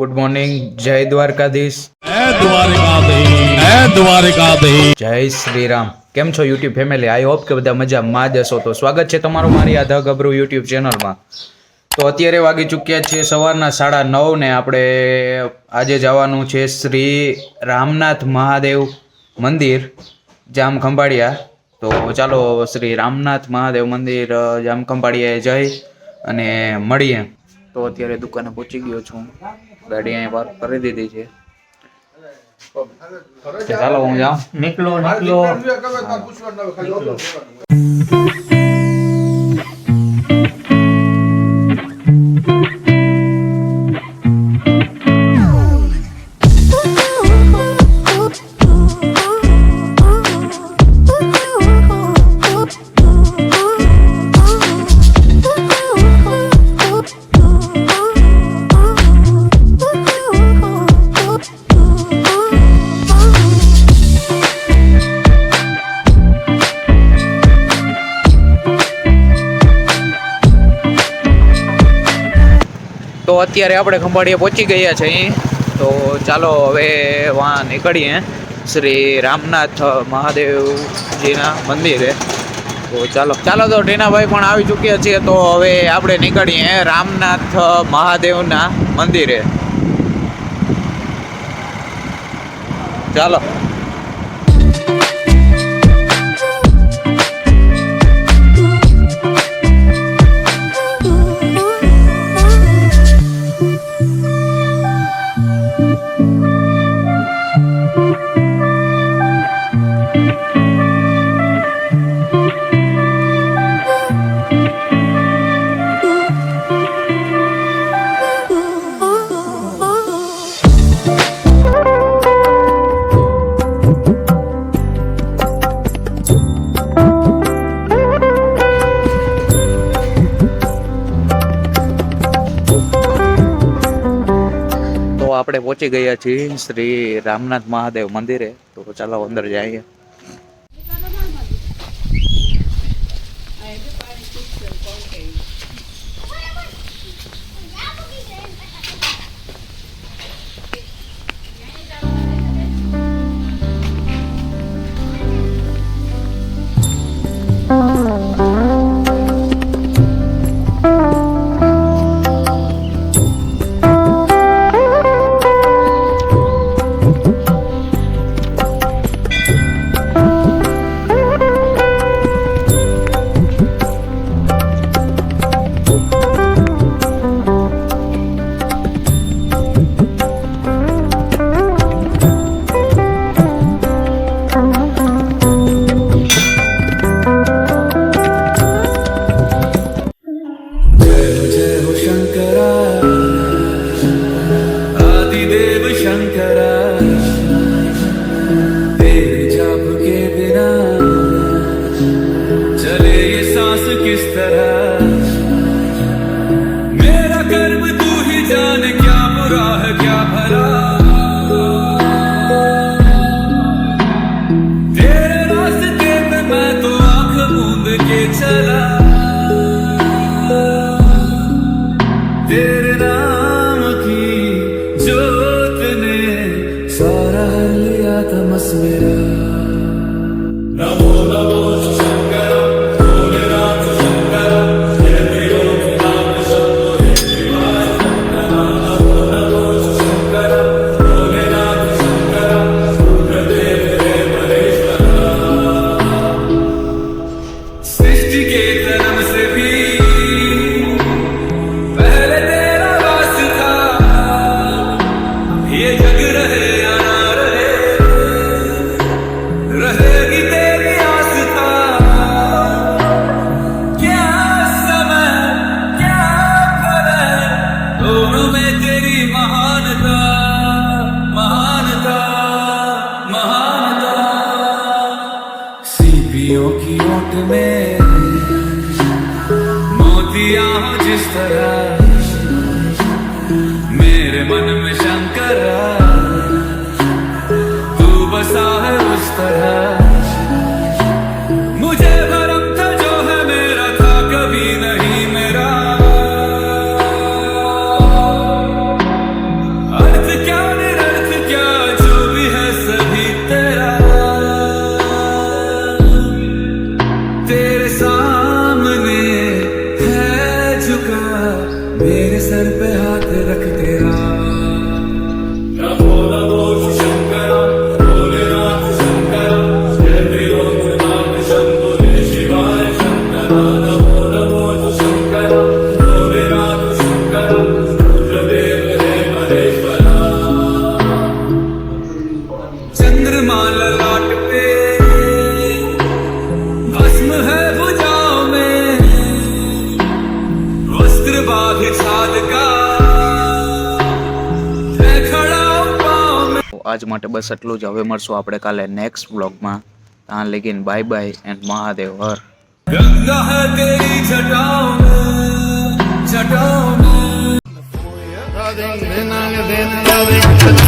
Good morning. जय द्वारकाधीश। जय श्री राम। केम छो यूट्यूब फैमिली? आई होप के बधा मजामां ज हशो। तो स्वागत है तमारुं मारी आ ध गभरू यूट्यूब चेनल में। तो अत्यारे वागी चूक्या छे सवाરના 9:30 ने आपणे आजे जवानुं छे श्री रामनाथ महादेव मंदिर जाम खंभाळिया। तो चालो श्री रामनाथ महादेव मंदिर जाम खंभाळिया जय अने मळीए। तो अत्यारे दुकाने पहोंची गयो छुं। गाड़ी अहीं पार्क करी दीधी छे। ચાલો હું જાઉં। નીકળો નીકળો નીકળો। तो अत्यारे આપણે ખંભાળિયા પહોંચી ગયા છે। તો ચાલો હવે વहाँ નીકળીએ શ્રી રામનાથ મહાદેવજીના મંદિરે। તો ચાલો ચાલો તો ટીનાભાઈ પણ આવી ચૂક્યા છે। તો હવે આપણે નીકળીએ રામનાથ મહાદેવના મંદિરે। ચાલો। આપણે પહોંચી ગયા છીએ શ્રી રામનાથ મહાદેવ મંદિરે। તો ચાલો અંદર જઈએ। सामने है झुका मेरे सर पे हाथ रख तेरा चंद्रमा ललाट पे भस्म है भुजाओं में वस्त्र बाघ छाल का है खड़ा पाँव में તો આજ માટે બસ એટલું જ. હવે મળશું આપણે કાલે નેક્સ્ટ વ્લોગમાં. ત્યાં લગીન બાય બાય એન્ડ મહાદેવ હર. गंगा है तेरी जटाओं में राधे नाग देन